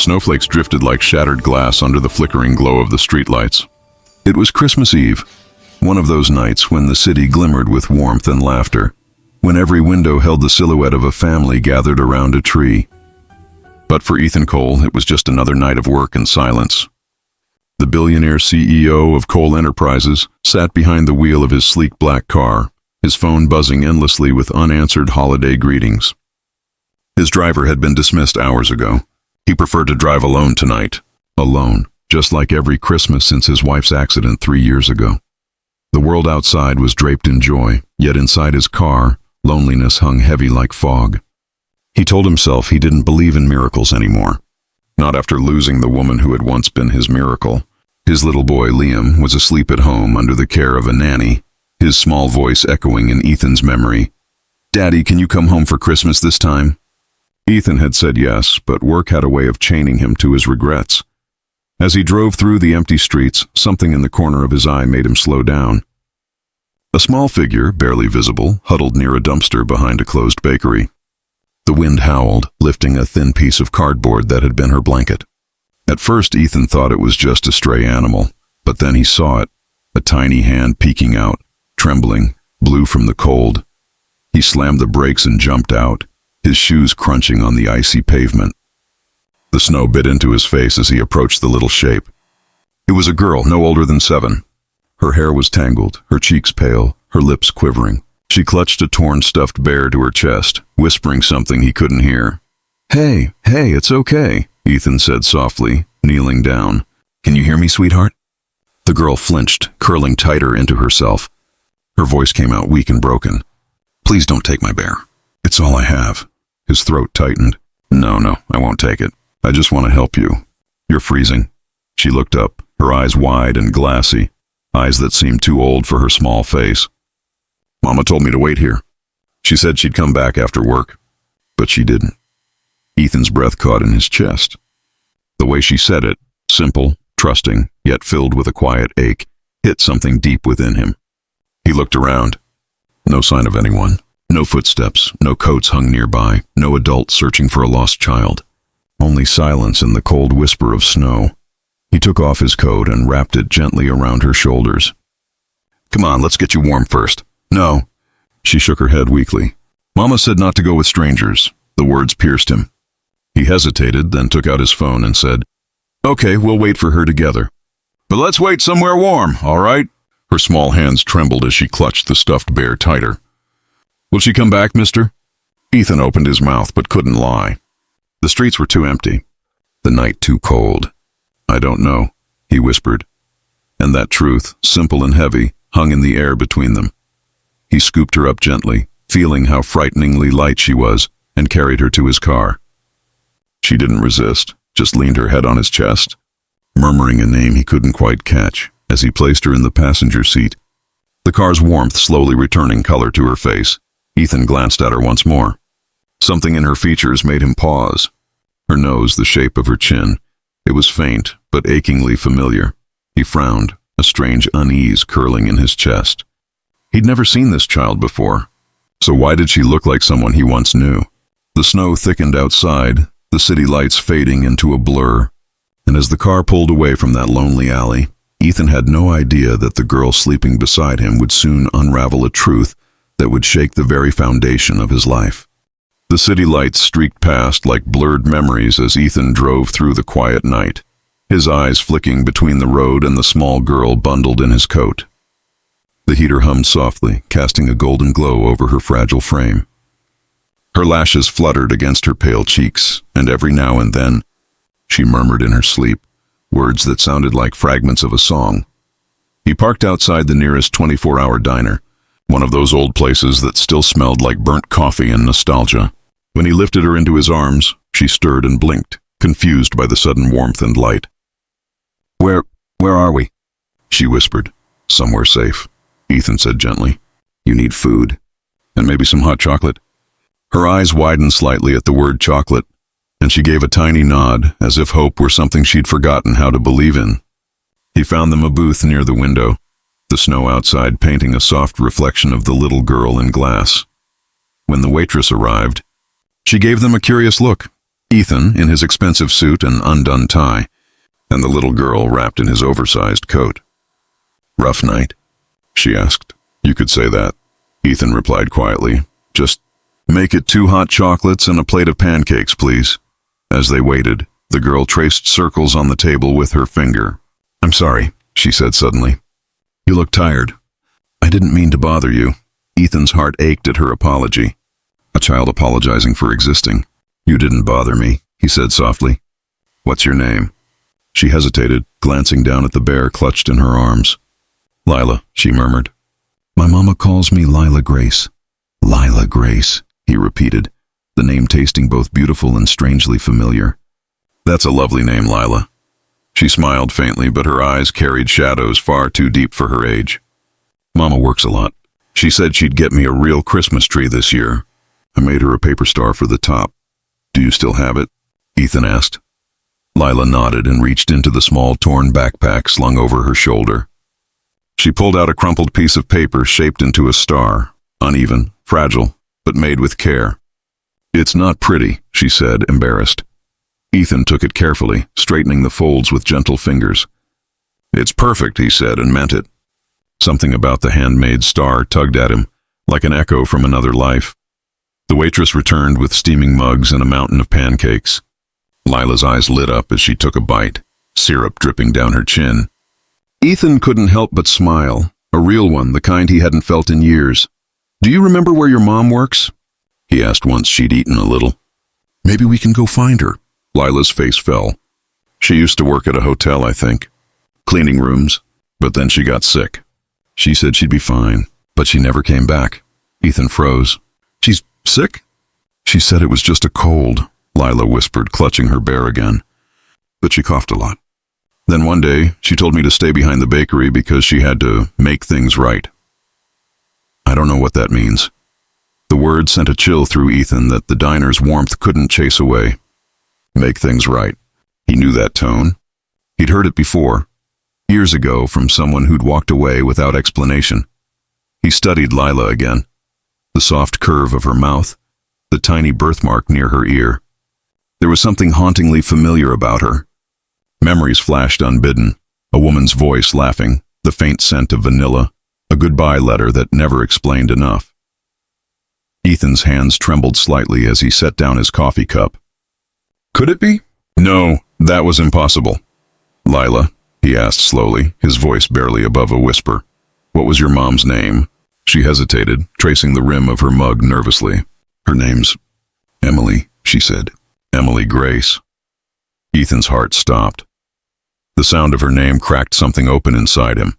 Snowflakes drifted like shattered glass under the flickering glow of the streetlights. It was Christmas Eve, one of those nights when the city glimmered with warmth and laughter, when every window held the silhouette of a family gathered around a tree. But for Ethan Cole, it was just another night of work and silence. The billionaire CEO of Cole Enterprises sat behind the wheel of his sleek black car, his phone buzzing endlessly with unanswered holiday greetings. His driver had been dismissed hours ago. He preferred to drive alone tonight. Alone, just like every Christmas since his wife's accident 3 years ago. The world outside was draped in joy, yet inside his car, loneliness hung heavy like fog. He told himself he didn't believe in miracles anymore. Not after losing the woman who had once been his miracle. His little boy, Liam, was asleep at home under the care of a nanny, his small voice echoing in Ethan's memory. "Daddy, can you come home for Christmas this time?" Ethan had said yes, but work had a way of chaining him to his regrets. As he drove through the empty streets, something in the corner of his eye made him slow down. A small figure, barely visible, huddled near a dumpster behind a closed bakery. The wind howled, lifting a thin piece of cardboard that had been her blanket. At first, Ethan thought it was just a stray animal, but then he saw it, a tiny hand peeking out, trembling, blue from the cold. He slammed the brakes and jumped out, his shoes crunching on the icy pavement. The snow bit into his face as he approached the little shape. It was a girl, no older than 7. Her hair was tangled, her cheeks pale, her lips quivering. She clutched a torn stuffed bear to her chest, whispering something he couldn't hear. Hey, it's okay," Ethan said softly, kneeling down. "Can you hear me, sweetheart?" The girl flinched, curling tighter into herself. Her voice came out weak and broken. "Please don't take my bear. It's all I have." His throat tightened. No, I won't take it. I just want to help you. You're freezing." She looked up, her eyes wide and glassy, eyes that seemed too old for her small face. "Mama told me to wait here. She said she'd come back after work, but she didn't." Ethan's breath caught in his chest. The way she said it, simple, trusting, yet filled with a quiet ache, hit something deep within him. He looked around. No sign of anyone. No footsteps, no coats hung nearby, no adult searching for a lost child. Only silence and the cold whisper of snow. He took off his coat and wrapped it gently around her shoulders. "Come on, let's get you warm first." "No." She shook her head weakly. "Mama said not to go with strangers." The words pierced him. He hesitated, then took out his phone and said, "Okay, we'll wait for her together. But let's wait somewhere warm, all right?" Her small hands trembled as she clutched the stuffed bear tighter. "Will she come back, mister?" Ethan opened his mouth but couldn't lie. The streets were too empty. The night too cold. "I don't know," he whispered. And that truth, simple and heavy, hung in the air between them. He scooped her up gently, feeling how frighteningly light she was, and carried her to his car. She didn't resist, just leaned her head on his chest, murmuring a name he couldn't quite catch as he placed her in the passenger seat. The car's warmth slowly returning color to her face. Ethan glanced at her once more. Something in her features made him pause. Her nose, the shape of her chin. It was faint, but achingly familiar. He frowned, a strange unease curling in his chest. He'd never seen this child before. So why did she look like someone he once knew? The snow thickened outside, the city lights fading into a blur. And as the car pulled away from that lonely alley, Ethan had no idea that the girl sleeping beside him would soon unravel a truth that would shake the very foundation of his life. The city lights streaked past like blurred memories as Ethan drove through the quiet night, his eyes flicking between the road and the small girl bundled in his coat. The heater hummed softly, casting a golden glow over her fragile frame. Her lashes fluttered against her pale cheeks, and every now and then, she murmured in her sleep, words that sounded like fragments of a song. He parked outside the nearest 24-hour diner, one of those old places that still smelled like burnt coffee and nostalgia. When he lifted her into his arms, she stirred and blinked, confused by the sudden warmth and light. Where are we?" she whispered. "Somewhere safe," Ethan said gently. "You need food. And maybe some hot chocolate." Her eyes widened slightly at the word chocolate, and she gave a tiny nod, as if hope were something she'd forgotten how to believe in. He found them a booth near the window, the snow outside painting a soft reflection of the little girl in glass. When the waitress arrived, she gave them a curious look. Ethan in his expensive suit and undone tie, and the little girl wrapped in his oversized coat. "Rough night?" she asked. "You could say that," Ethan replied quietly. "Just make it 2 hot chocolates and a plate of pancakes, please." As they waited, the girl traced circles on the table with her finger. "I'm sorry," she said suddenly. "You look tired." "I didn't mean to bother you." Ethan's heart ached at her apology. A child apologizing for existing. "You didn't bother me," he said softly. "What's your name?" She hesitated, glancing down at the bear clutched in her arms. "Lila," she murmured. "My mama calls me Lila Grace." "Lila Grace," he repeated, the name tasting both beautiful and strangely familiar. "That's a lovely name, Lila." She smiled faintly, but her eyes carried shadows far too deep for her age. "Mama works a lot. She said she'd get me a real Christmas tree this year. I made her a paper star for the top. Do you still have it?" Ethan asked. Lila nodded and reached into the small torn backpack slung over her shoulder. She pulled out a crumpled piece of paper shaped into a star, uneven, fragile, but made with care. "It's not pretty," she said, embarrassed. Ethan took it carefully, straightening the folds with gentle fingers. "It's perfect," he said, and meant it. Something about the handmade star tugged at him, like an echo from another life. The waitress returned with steaming mugs and a mountain of pancakes. Lila's eyes lit up as she took a bite, syrup dripping down her chin. Ethan couldn't help but smile, a real one, the kind he hadn't felt in years. "Do you remember where your mom works?" he asked once she'd eaten a little. "Maybe we can go find her." Lila's face fell. "She used to work at a hotel, I think. Cleaning rooms, but then she got sick. She said she'd be fine, but she never came back." Ethan froze. "She's sick?" "She said it was just a cold," Lila whispered, clutching her bear again. "But she coughed a lot. Then one day, she told me to stay behind the bakery because she had to make things right." I don't know what that means. The word sent a chill through Ethan that the diner's warmth couldn't chase away. Make things right. He knew that tone. He'd heard it before, years ago, from someone who'd walked away without explanation. He studied Lila again. The soft curve of her mouth, the tiny birthmark near her ear. There was something hauntingly familiar about her. Memories flashed unbidden, a woman's voice laughing, the faint scent of vanilla, a goodbye letter that never explained enough. Ethan's hands trembled slightly as he set down his coffee cup. "Could it be?" "No, that was impossible." "Lila," he asked slowly, his voice barely above a whisper, "what was your mom's name?" She hesitated, tracing the rim of her mug nervously. "Her name's Emily," she said. "Emily Grace." Ethan's heart stopped. The sound of her name cracked something open inside him,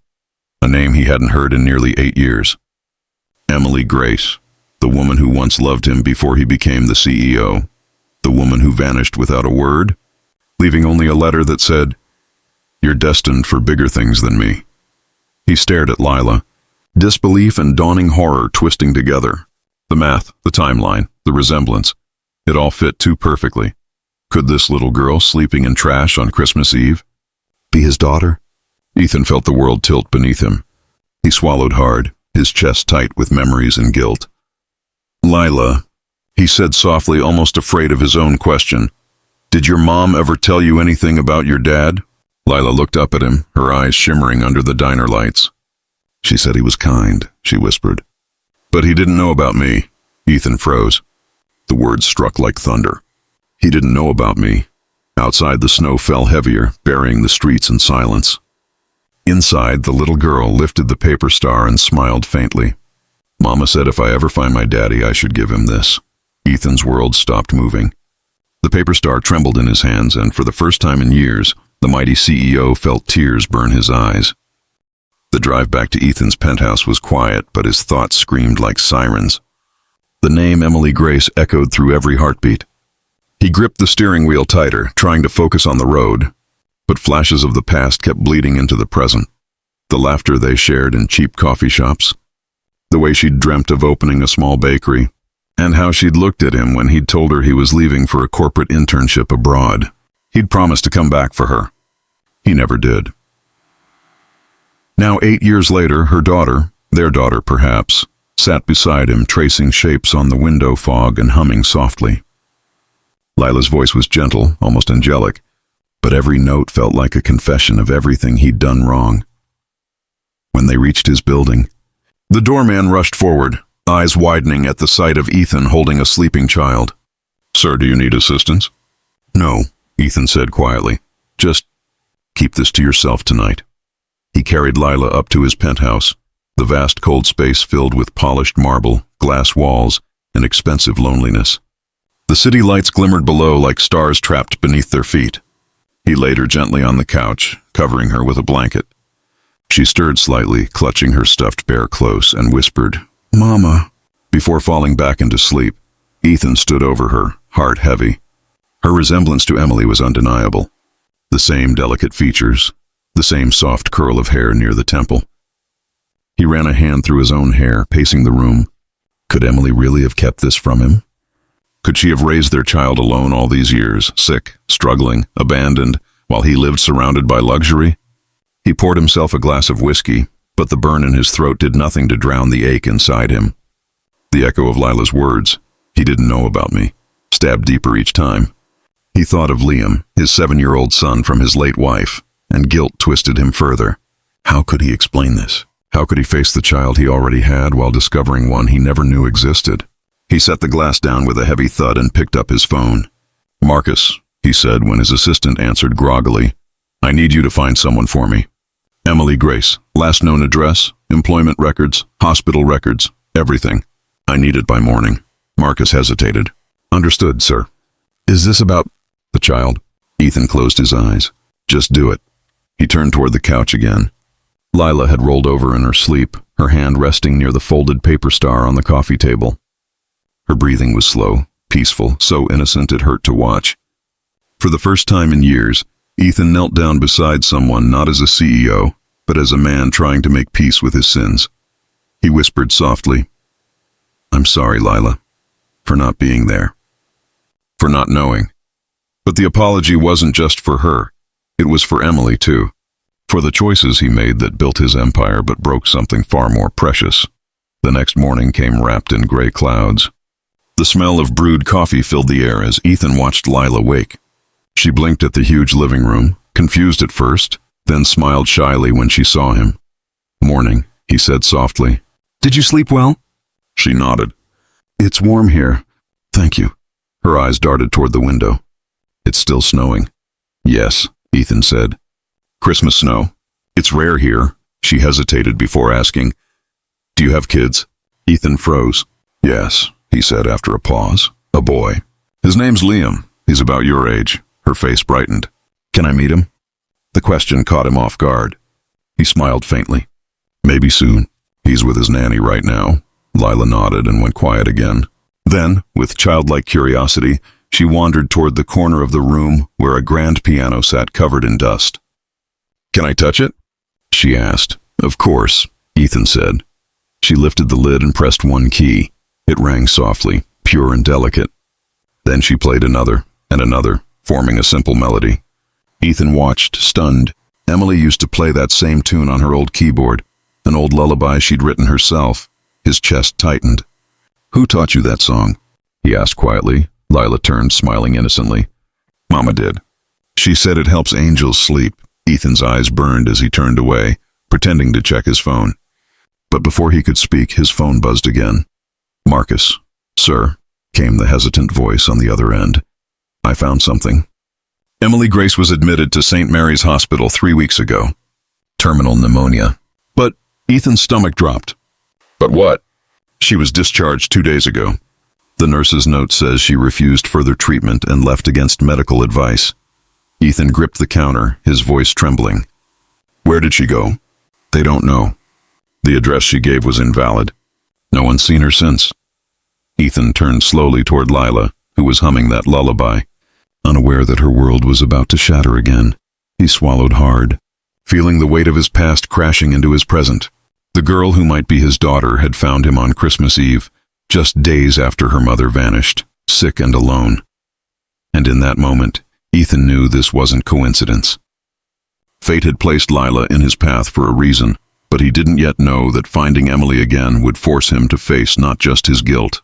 a name he hadn't heard in nearly 8 years. Emily Grace, the woman who once loved him before he became the CEO, the woman who vanished without a word, leaving only a letter that said, "You're destined for bigger things than me." He stared at Lila, disbelief and dawning horror twisting together. The math, the timeline, the resemblance, it all fit too perfectly. Could this little girl sleeping in trash on Christmas Eve be his daughter? Ethan felt the world tilt beneath him. He swallowed hard, his chest tight with memories and guilt. "Lila," he said softly, almost afraid of his own question, "did your mom ever tell you anything about your dad?" Lila looked up at him, her eyes shimmering under the diner lights. "She said he was kind," she whispered. "But he didn't know about me." Ethan froze. The words struck like thunder. He didn't know about me. Outside, the snow fell heavier, burying the streets in silence. Inside, the little girl lifted the paper star and smiled faintly. "Mama said if I ever find my daddy, I should give him this." Ethan's world stopped moving. The paper star trembled in his hands, and for the first time in years, the mighty CEO felt tears burn his eyes. The drive back to Ethan's penthouse was quiet, but his thoughts screamed like sirens. The name Emily Grace echoed through every heartbeat. He gripped the steering wheel tighter, trying to focus on the road, but flashes of the past kept bleeding into the present. The laughter they shared in cheap coffee shops, the way she'd dreamt of opening a small bakery, and how she'd looked at him when he'd told her he was leaving for a corporate internship abroad. He'd promised to come back for her. He never did. Now, 8 years later, her daughter, their daughter perhaps, sat beside him, tracing shapes on the window fog and humming softly. Lila's voice was gentle, almost angelic, but every note felt like a confession of everything he'd done wrong. When they reached his building, the doorman rushed forward, eyes widening at the sight of Ethan holding a sleeping child. "Sir, do you need assistance?" "No," Ethan said quietly. "Just keep this to yourself tonight." He carried Lila up to his penthouse, the vast cold space filled with polished marble, glass walls, and expensive loneliness. The city lights glimmered below like stars trapped beneath their feet. He laid her gently on the couch, covering her with a blanket. She stirred slightly, clutching her stuffed bear close, and whispered, "Mama." Before falling back into sleep, Ethan stood over her, heart heavy. Her resemblance to Emily was undeniable. The same delicate features, the same soft curl of hair near the temple. He ran a hand through his own hair, pacing the room. Could Emily really have kept this from him? Could she have raised their child alone all these years, sick, struggling, abandoned, while he lived surrounded by luxury? He poured himself a glass of whiskey, but the burn in his throat did nothing to drown the ache inside him. The echo of Lila's words, "He didn't know about me," stabbed deeper each time. He thought of Liam, his 7-year-old son from his late wife, and guilt twisted him further. How could he explain this? How could he face the child he already had while discovering one he never knew existed? He set the glass down with a heavy thud and picked up his phone. "Marcus," he said when his assistant answered groggily, "I need you to find someone for me." "Emily Grace, last known address, employment records, hospital records, everything. I need it by morning." Marcus hesitated. "Understood, sir." "Is this about the child?" Ethan closed his eyes. "Just do it." He turned toward the couch again. Lila had rolled over in her sleep, her hand resting near the folded paper star on the coffee table. Her breathing was slow, peaceful, so innocent it hurt to watch. For the first time in years, Ethan knelt down beside someone not as a CEO, but as a man trying to make peace with his sins. He whispered softly, "I'm sorry, Lila, for not being there, for not knowing." But the apology wasn't just for her. It was for Emily, too. For the choices he made that built his empire but broke something far more precious. The next morning came wrapped in gray clouds. The smell of brewed coffee filled the air as Ethan watched Lila wake. She blinked at the huge living room, confused at first, then smiled shyly when she saw him. "Morning," he said softly. "Did you sleep well?" She nodded. "It's warm here. Thank you." Her eyes darted toward the window. "It's still snowing." "Yes," Ethan said. "Christmas snow. It's rare here." She hesitated before asking, "Do you have kids?" Ethan froze. "Yes," he said after a pause. "A boy. His name's Liam. He's about your age." Her face brightened. "Can I meet him?" The question caught him off guard. He smiled faintly. "Maybe soon. He's with his nanny right now." Lila nodded and went quiet again. Then, with childlike curiosity, she wandered toward the corner of the room where a grand piano sat covered in dust. "Can I touch it?" she asked. "Of course," Ethan said. She lifted the lid and pressed one key. It rang softly, pure and delicate. Then she played another and another, forming a simple melody. Ethan watched, stunned. Emily used to play that same tune on her old keyboard, an old lullaby she'd written herself. His chest tightened. "Who taught you that song?" he asked quietly. Lila turned, smiling innocently. "Mama did. She said it helps angels sleep." Ethan's eyes burned as he turned away, pretending to check his phone. But before he could speak, his phone buzzed again. "Marcus." "Sir," came the hesitant voice on the other end. "I found something." Emily Grace was admitted to St. Mary's Hospital 3 weeks ago. Terminal pneumonia. But Ethan's stomach dropped. "But what?" "She was discharged 2 days ago. The nurse's note says she refused further treatment and left against medical advice." Ethan gripped the counter, his voice trembling. "Where did she go?" "They don't know. The address she gave was invalid. No one's seen her since." Ethan turned slowly toward Lila, who was humming that lullaby. Unaware that her world was about to shatter again, he swallowed hard, feeling the weight of his past crashing into his present. The girl who might be his daughter had found him on Christmas Eve, just days after her mother vanished, sick and alone. And in that moment, Ethan knew this wasn't coincidence. Fate had placed Lila in his path for a reason, but he didn't yet know that finding Emily again would force him to face not just his guilt,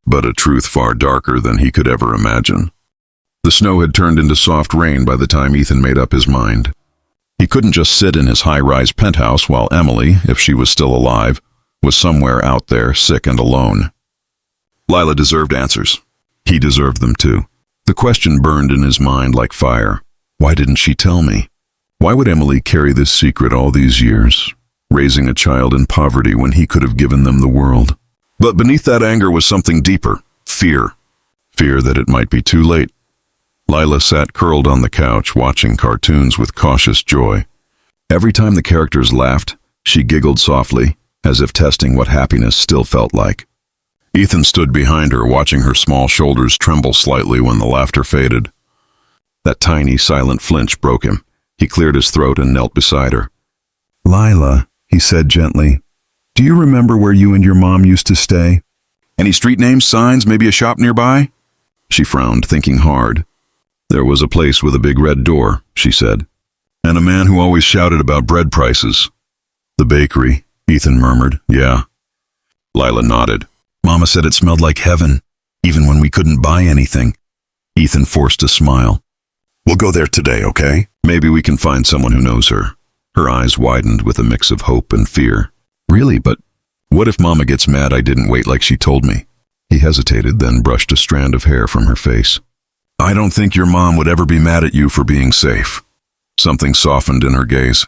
but a truth far darker than he could ever imagine. The snow had turned into soft rain by the time Ethan made up his mind. He couldn't just sit in his high-rise penthouse while Emily, if she was still alive, was somewhere out there, sick and alone. Lila deserved answers. He deserved them too. The question burned in his mind like fire. Why didn't she tell me? Why would Emily carry this secret all these years, raising a child in poverty when he could have given them the world? But beneath that anger was something deeper, fear. Fear that it might be too late. Lila sat curled on the couch, watching cartoons with cautious joy. Every time the characters laughed, she giggled softly, as if testing what happiness still felt like. Ethan stood behind her, watching her small shoulders tremble slightly when the laughter faded. That tiny, silent flinch broke him. He cleared his throat and knelt beside her. "Lila," he said gently, "do you remember where you and your mom used to stay? Any street names, signs, maybe a shop nearby?" She frowned, thinking hard. "There was a place with a big red door," she said, "and a man who always shouted about bread prices." "The bakery," Ethan murmured. "Yeah." Lila nodded. "Mama said it smelled like heaven, even when we couldn't buy anything." Ethan forced a smile. "We'll go there today, okay? Maybe we can find someone who knows her." Her eyes widened with a mix of hope and fear. "Really, but what if Mama gets mad I didn't wait like she told me?" He hesitated, then brushed a strand of hair from her face. "I don't think your mom would ever be mad at you for being safe." Something softened in her gaze.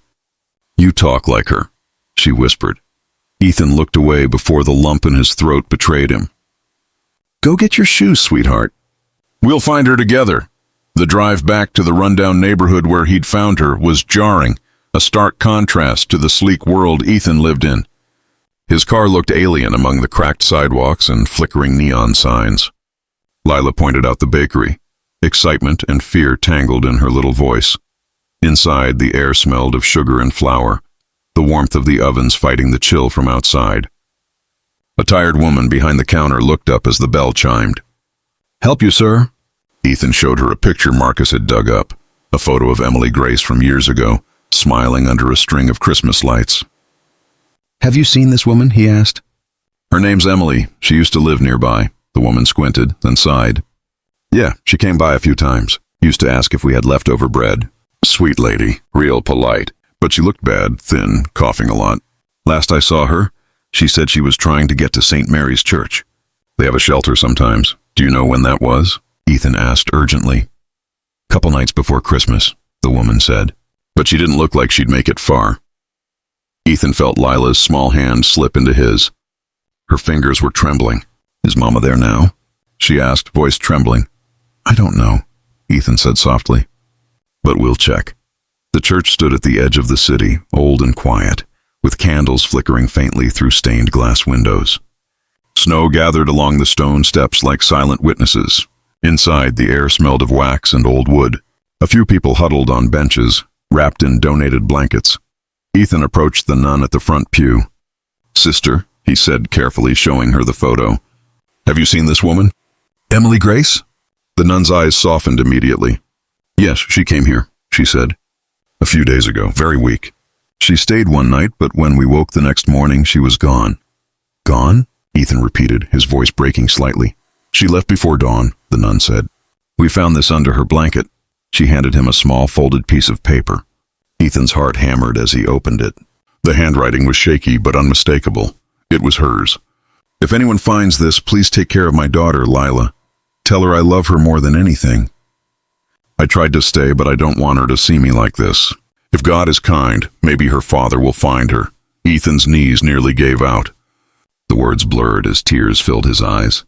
"You talk like her," she whispered. Ethan looked away before the lump in his throat betrayed him. "Go get your shoes, sweetheart." "We'll find her together." The drive back to the rundown neighborhood where he'd found her was jarring, a stark contrast to the sleek world Ethan lived in. His car looked alien among the cracked sidewalks and flickering neon signs. Lila pointed out the bakery. Excitement and fear tangled in her little voice. Inside, the air smelled of sugar and flour, the warmth of the ovens fighting the chill from outside. A tired woman behind the counter looked up as the bell chimed. "Help you, sir?" Ethan showed her a picture Marcus had dug up, a photo of Emily Grace from years ago, smiling under a string of Christmas lights. "Have you seen this woman?" he asked. "Her name's Emily. She used to live nearby." The woman squinted, then sighed. "Yeah, she came by a few times. Used to ask if we had leftover bread. Sweet lady, real polite. But she looked bad, thin, coughing a lot. Last I saw her, she said she was trying to get to St. Mary's Church. They have a shelter sometimes. Do you know when that was?" Ethan asked urgently. "Couple nights before Christmas," the woman said. "But she didn't look like she'd make it far." Ethan felt Lila's small hand slip into his. Her fingers were trembling. "Is Mama there now?" she asked, voice trembling. "I don't know," Ethan said softly. "But we'll check." The church stood at the edge of the city, old and quiet, with candles flickering faintly through stained glass windows. Snow gathered along the stone steps like silent witnesses. Inside, the air smelled of wax and old wood. A few people huddled on benches, wrapped in donated blankets. Ethan approached the nun at the front pew. "Sister," he said carefully, showing her the photo. "Have you seen this woman?" "Emily Grace?" The nun's eyes softened immediately. "Yes, she came here," she said. "A few days ago, very weak. She stayed one night, but when we woke the next morning, she was gone." "Gone?" Ethan repeated, his voice breaking slightly. "She left before dawn," the nun said. "We found this under her blanket." She handed him a small folded piece of paper. Ethan's heart hammered as he opened it. The handwriting was shaky but unmistakable. It was hers. "If anyone finds this, please take care of my daughter, Lila. Tell her I love her more than anything. I tried to stay, but I don't want her to see me like this. If God is kind, maybe her father will find her." Ethan's knees nearly gave out. The words blurred as tears filled his eyes.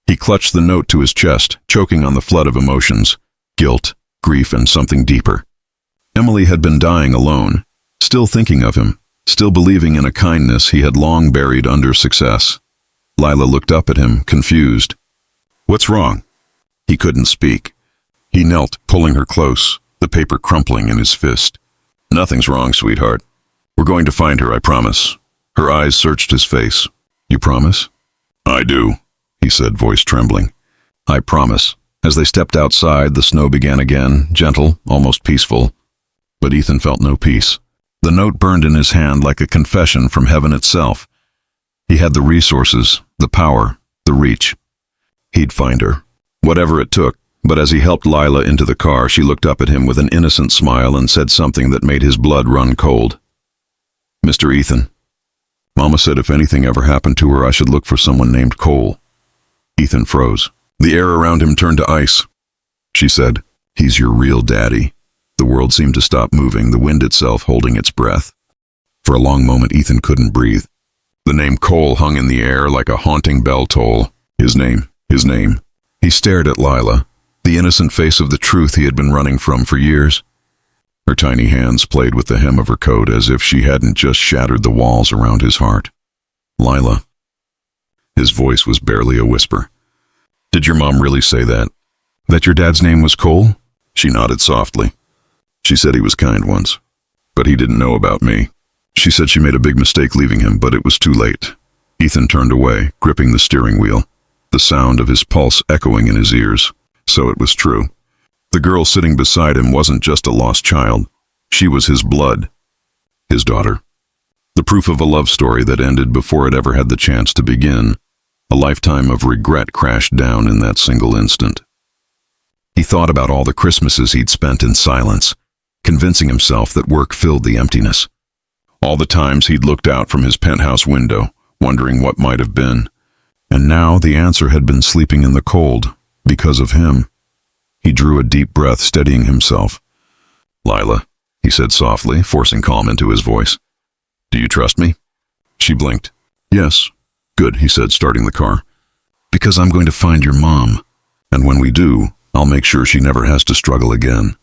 He clutched the note to his chest, choking on the flood of emotions, guilt, grief, and something deeper. Emily had been dying alone, still thinking of him, still believing in a kindness he had long buried under success. Lila looked up at him, confused. "What's wrong?" He couldn't speak. He knelt, pulling her close, the paper crumpling in his fist. "Nothing's wrong, sweetheart. We're going to find her, I promise." Her eyes searched his face. "You promise?" "I do," he said, voice trembling. "I promise." As they stepped outside, the snow began again, gentle, almost peaceful. But Ethan felt no peace. The note burned in his hand like a confession from heaven itself. He had the resources, the power, the reach. He'd find her. Whatever it took. But as he helped Lila into the car, she looked up at him with an innocent smile and said something that made his blood run cold. "Mr. Ethan, Mama said if anything ever happened to her, I should look for someone named Cole." Ethan froze. The air around him turned to ice. She said, "He's your real daddy." The world seemed to stop moving, the wind itself holding its breath. For a long moment, Ethan couldn't breathe. The name Cole hung in the air like a haunting bell toll. His name. He stared at Lila, the innocent face of the truth he had been running from for years. Her tiny hands played with the hem of her coat as if she hadn't just shattered the walls around his heart. "Lila." His voice was barely a whisper. "Did your mom really say that? That your dad's name was Cole?" She nodded softly. "She said he was kind once, but he didn't know about me. She said she made a big mistake leaving him, but it was too late." Ethan turned away, gripping the steering wheel, the sound of his pulse echoing in his ears. So it was true. The girl sitting beside him wasn't just a lost child. She was his blood, his daughter. The proof of a love story that ended before it ever had the chance to begin. A lifetime of regret crashed down in that single instant. He thought about all the Christmases he'd spent in silence, convincing himself that work filled the emptiness. All the times he'd looked out from his penthouse window, wondering what might have been. And now the answer had been sleeping in the cold, because of him. He drew a deep breath, steadying himself. "Lila," he said softly, forcing calm into his voice. "Do you trust me?" She blinked. "Yes." "Good," he said, starting the car. "Because I'm going to find your mom. And when we do, I'll make sure she never has to struggle again."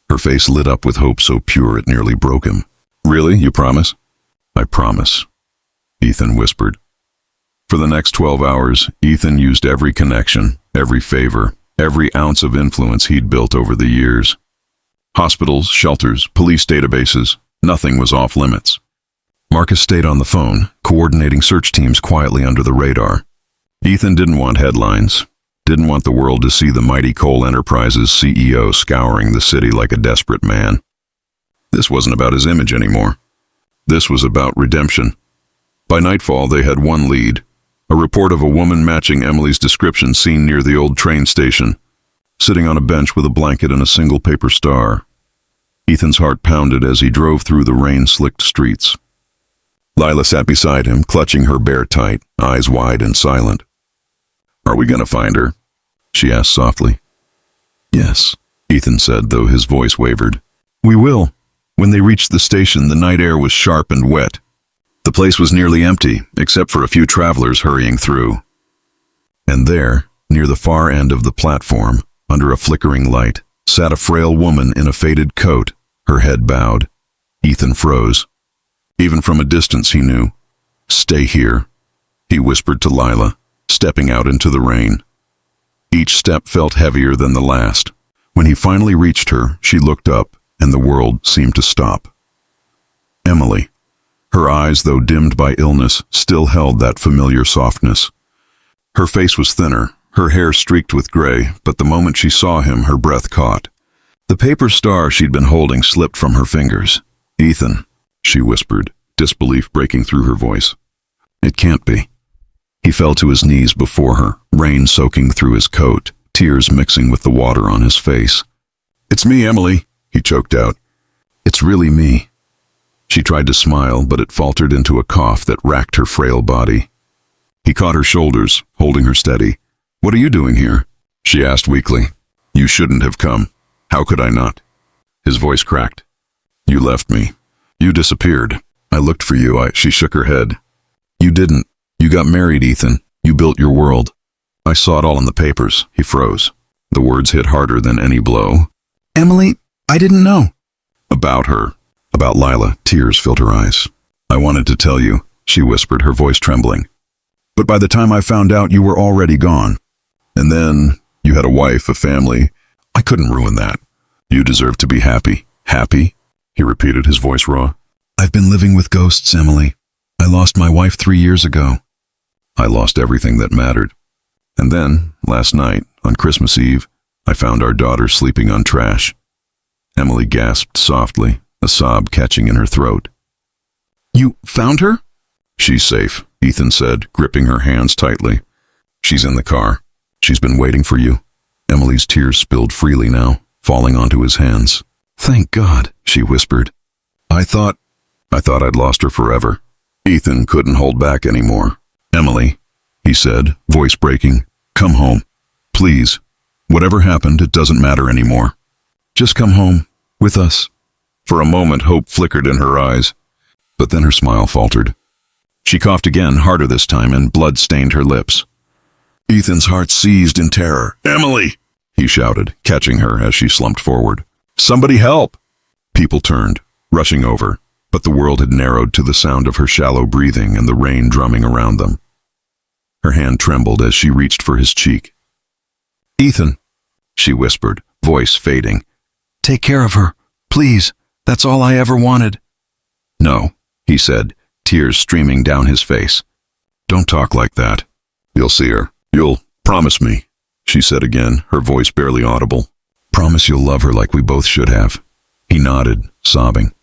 Her face lit up with hope so pure it nearly broke him. "Really? You promise?" "I promise," Ethan whispered. For the next 12 hours, Ethan used every connection, every favor, every ounce of influence he'd built over the years. Hospitals, shelters, police databases, nothing was off limits. Marcus stayed on the phone, coordinating search teams quietly under the radar. Ethan didn't want headlines, didn't want the world to see the mighty Cole Enterprises CEO scouring the city like a desperate man. This wasn't about his image anymore. This was about redemption. By nightfall, they had one lead. A report of a woman matching Emily's description seen near the old train station, sitting on a bench with a blanket and a single paper star. Ethan's heart pounded as he drove through the rain-slicked streets. Lila sat beside him, clutching her bear tight, eyes wide and silent. "Are we gonna find her?" she asked softly. "Yes," Ethan said, though his voice wavered. "We will." When they reached the station, the night air was sharp and wet. The place was nearly empty, except for a few travelers hurrying through. And there, near the far end of the platform, under a flickering light, sat a frail woman in a faded coat, her head bowed. Ethan froze. Even from a distance he knew. "Stay here," he whispered to Lila, stepping out into the rain. Each step felt heavier than the last. When he finally reached her, she looked up, and the world seemed to stop. Emily. Her eyes, though dimmed by illness, still held that familiar softness. Her face was thinner, her hair streaked with gray, but the moment she saw him, her breath caught. The paper star she'd been holding slipped from her fingers. "Ethan," she whispered, disbelief breaking through her voice. "It can't be." He fell to his knees before her, rain soaking through his coat, tears mixing with the water on his face. "It's me, Emily," he choked out. "It's really me." She tried to smile, but it faltered into a cough that racked her frail body. He caught her shoulders, holding her steady. "What are you doing here?" she asked weakly. "You shouldn't have come. How could I not?" His voice cracked. "You left me. You disappeared. I looked for you." She shook her head. "You didn't. You got married, Ethan. You built your world." "I saw it all in the papers." He froze. The words hit harder than any blow. "Emily, I didn't know." "About her. About Lila." Tears filled her eyes. "I wanted to tell you," she whispered, her voice trembling. "But by the time I found out, you were already gone. And then you had a wife, a family. I couldn't ruin that. You deserve to be happy." "Happy?" he repeated, his voice raw. "I've been living with ghosts, Emily. I lost my wife 3 years ago. I lost everything that mattered. And then, last night, on Christmas Eve, I found our daughter sleeping on trash." Emily gasped softly, a sob catching in her throat. "You found her?" "She's safe," Ethan said, gripping her hands tightly. "She's in the car." She's been waiting for you. Emily's tears spilled freely now, falling onto his hands. Thank God, she whispered. I thought I'd lost her forever. Ethan couldn't hold back anymore. Emily, he said, voice breaking, come home. Please. Whatever happened, it doesn't matter anymore. Just come home, with us. For a moment, hope flickered in her eyes, but then her smile faltered. She coughed again, harder this time, and blood stained her lips. Ethan's heart seized in terror. Emily! He shouted, catching her as she slumped forward. Somebody help! People turned, rushing over, but the world had narrowed to the sound of her shallow breathing and the rain drumming around them. Her hand trembled as she reached for his cheek. Ethan, she whispered, voice fading. Take care of her, please. That's all I ever wanted. No, he said, tears streaming down his face. Don't talk like that. You'll see her. You'll promise me, she said again, her voice barely audible. Promise you'll love her like we both should have. He nodded, sobbing.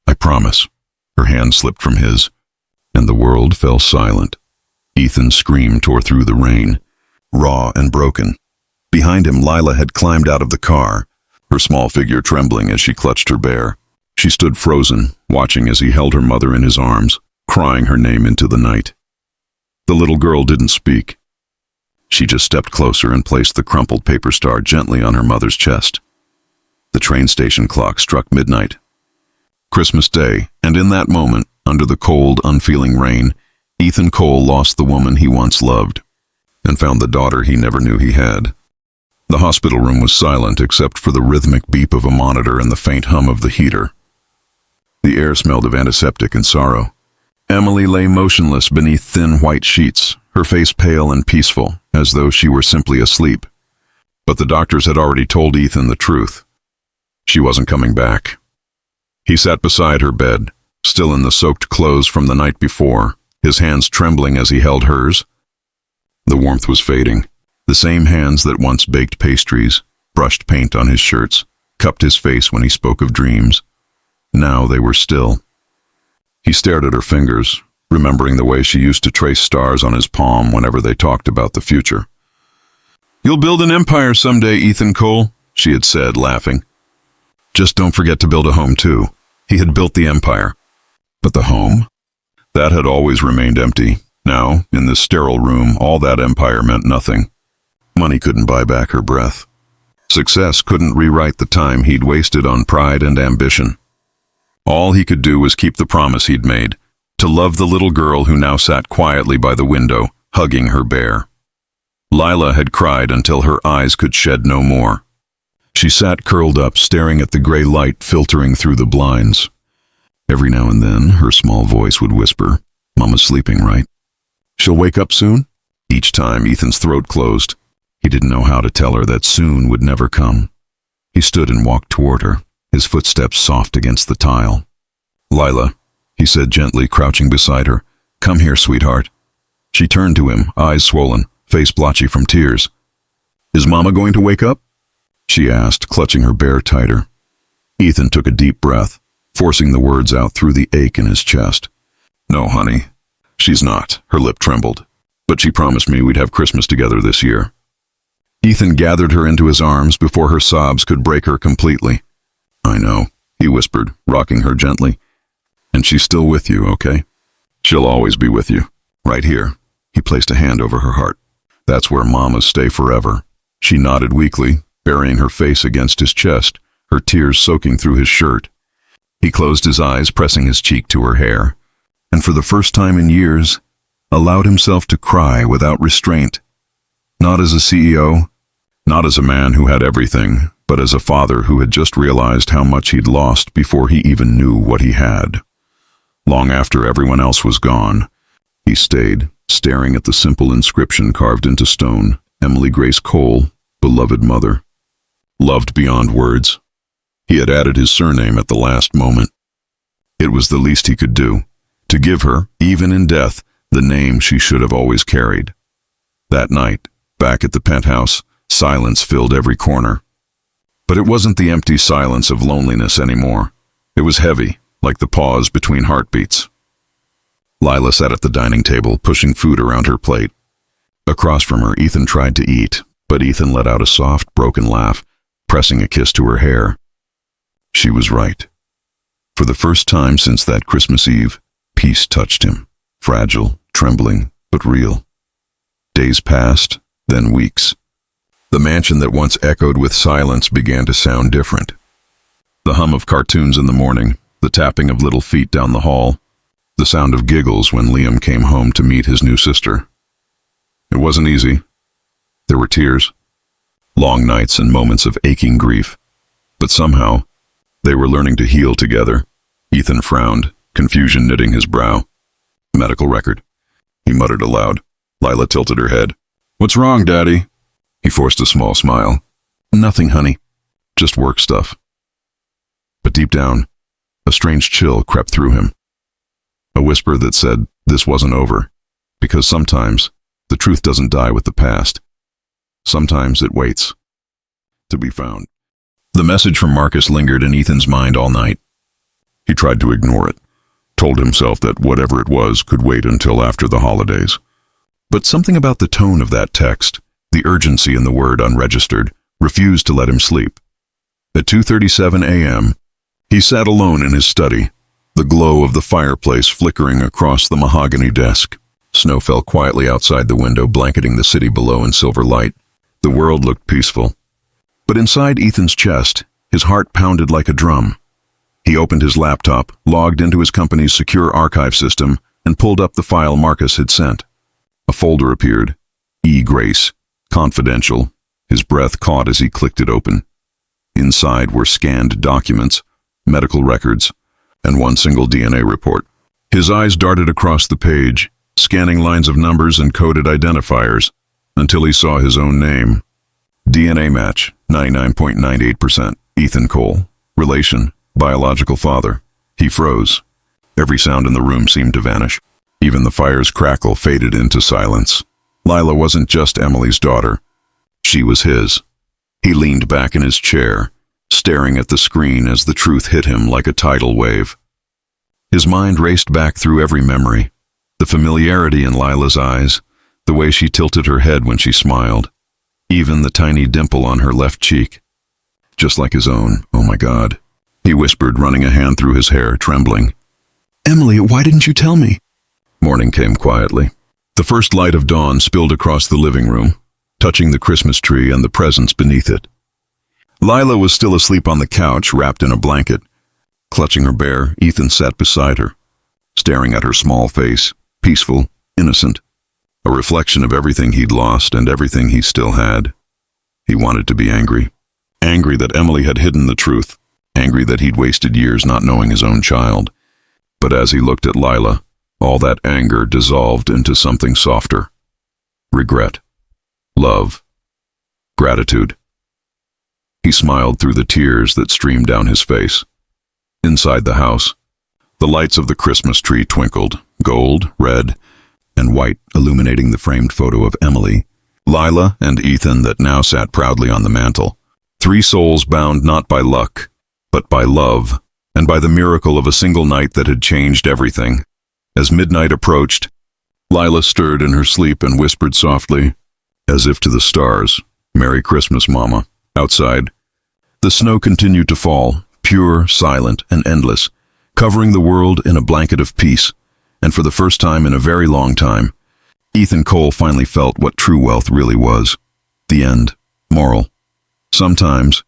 I promise. Her hand slipped from his, and the world fell silent. Ethan's scream tore through the rain, raw and broken. Behind him, Lila had climbed out of the car, her small figure trembling as she clutched her bear. She stood frozen, watching as he held her mother in his arms, crying her name into the night. The little girl didn't speak. She just stepped closer and placed the crumpled paper star gently on her mother's chest. The train station clock struck midnight. Christmas Day, and in that moment, under the cold, unfeeling rain, Ethan Cole lost the woman he once loved, and found the daughter he never knew he had. The hospital room was silent except for the rhythmic beep of a monitor and the faint hum of the heater. The air smelled of antiseptic and sorrow. Emily lay motionless beneath thin white sheets, her face pale and peaceful, as though she were simply asleep. But the doctors had already told Ethan the truth. She wasn't coming back. He sat beside her bed, still in the soaked clothes from the night before, his hands trembling as he held hers. The warmth was fading. The same hands that once baked pastries, brushed paint on his shirts, cupped his face when he spoke of dreams. Now they were still. He stared at her fingers, remembering the way she used to trace stars on his palm whenever they talked about the future. You'll build an empire someday, Ethan Cole, she had said, laughing. Just don't forget to build a home, too. He had built the empire. But the home? That had always remained empty. Now, in this sterile room, all that empire meant nothing. Money couldn't buy back her breath. Success couldn't rewrite the time he'd wasted on pride and ambition. All he could do was keep the promise he'd made, to love the little girl who now sat quietly by the window, hugging her bear. Lila had cried until her eyes could shed no more. She sat curled up, staring at the gray light filtering through the blinds. Every now and then, her small voice would whisper, Mama's sleeping, right? She'll wake up soon? Each time, Ethan's throat closed. He didn't know how to tell her that soon would never come. He stood and walked toward her, his footsteps soft against the tile. Lila, he said gently, crouching beside her. Come here, sweetheart. She turned to him, eyes swollen, face blotchy from tears. Is Mama going to wake up? She asked, clutching her bear tighter. Ethan took a deep breath, forcing the words out through the ache in his chest. No, honey, she's not. Her lip trembled. But she promised me we'd have Christmas together this year. Ethan gathered her into his arms before her sobs could break her completely. I know, he whispered, rocking her gently. And she's still with you, okay? She'll always be with you. Right here. He placed a hand over her heart. That's where mamas stay forever. She nodded weakly, burying her face against his chest, her tears soaking through his shirt. He closed his eyes, pressing his cheek to her hair, and for the first time in years, allowed himself to cry without restraint. Not as a CEO, not as a man who had everything, but as a father who had just realized how much he'd lost before he even knew what he had. Long after everyone else was gone, he stayed, staring at the simple inscription carved into stone, Emily Grace Cole, beloved mother. Loved beyond words. He had added his surname at the last moment. It was the least he could do, to give her, even in death, the name she should have always carried. That night, back at the penthouse, silence filled every corner. But it wasn't the empty silence of loneliness anymore. It was heavy, like the pause between heartbeats. Lila sat at the dining table, pushing food around her plate. Across from her, Ethan tried to eat, but Ethan let out a soft, broken laugh, pressing a kiss to her hair. She was right. For the first time since that Christmas Eve, peace touched him, fragile, trembling, but real. Days passed, then weeks. The mansion that once echoed with silence began to sound different. The hum of cartoons in the morning, the tapping of little feet down the hall, the sound of giggles when Liam came home to meet his new sister. It wasn't easy. There were tears, long nights and moments of aching grief. But somehow, they were learning to heal together. Ethan frowned, confusion knitting his brow. Medical record. He muttered aloud. Lila tilted her head. "What's wrong, Daddy?" He forced a small smile. "Nothing, honey. Just work stuff." But deep down, a strange chill crept through him. A whisper that said this wasn't over, because sometimes the truth doesn't die with the past. Sometimes it waits to be found. The message from Marcus lingered in Ethan's mind all night. He tried to ignore it, told himself that whatever it was could wait until after the holidays. But something about the tone of that text, the urgency in the word unregistered, refused to let him sleep. At 2:37 a.m., he sat alone in his study, the glow of the fireplace flickering across the mahogany desk. Snow fell quietly outside the window, blanketing the city below in silver light. The world looked peaceful. But inside Ethan's chest, his heart pounded like a drum. He opened his laptop, logged into his company's secure archive system, and pulled up the file Marcus had sent. A folder appeared. E. Grace. Confidential. His breath caught as he clicked it open. Inside were scanned documents, medical records, and one single DNA report. His eyes darted across the page, scanning lines of numbers and coded identifiers, until he saw his own name. DNA match, 99.98%. Ethan Cole. Relation, biological father. He froze. Every sound in the room seemed to vanish. Even the fire's crackle faded into silence. Lila wasn't just Emily's daughter. She was his. He leaned back in his chair, staring at the screen as the truth hit him like a tidal wave. His mind raced back through every memory. The familiarity in Lila's eyes, the way she tilted her head when she smiled, even the tiny dimple on her left cheek. Just like his own, oh my God. He whispered, running a hand through his hair, trembling. "Emily, why didn't you tell me?" Morning came quietly. The first light of dawn spilled across the living room, touching the Christmas tree and the presents beneath it. Lila was still asleep on the couch, wrapped in a blanket. Clutching her bear, Ethan sat beside her, staring at her small face, peaceful, innocent, a reflection of everything he'd lost and everything he still had. He wanted to be angry. Angry that Emily had hidden the truth. Angry that he'd wasted years not knowing his own child. But as he looked at Lila, all that anger dissolved into something softer. Regret. Love. Gratitude. He smiled through the tears that streamed down his face. Inside the house, the lights of the Christmas tree twinkled, gold, red, and white, illuminating the framed photo of Emily, Lila, and Ethan that now sat proudly on the mantel. Three souls bound not by luck, but by love, and by the miracle of a single night that had changed everything. As midnight approached, Lila stirred in her sleep and whispered softly, as if to the stars, "Merry Christmas, Mama." Outside, the snow continued to fall, pure, silent, and endless, covering the world in a blanket of peace. And for the first time in a very long time, Ethan Cole finally felt what true wealth really was. The end. Moral. Sometimes,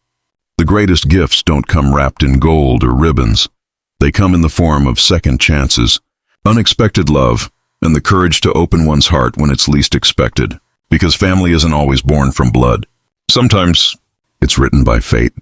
the greatest gifts don't come wrapped in gold or ribbons. They come in the form of second chances, unexpected love, and the courage to open one's heart when it's least expected. Because family isn't always born from blood. Sometimes, it's written by fate.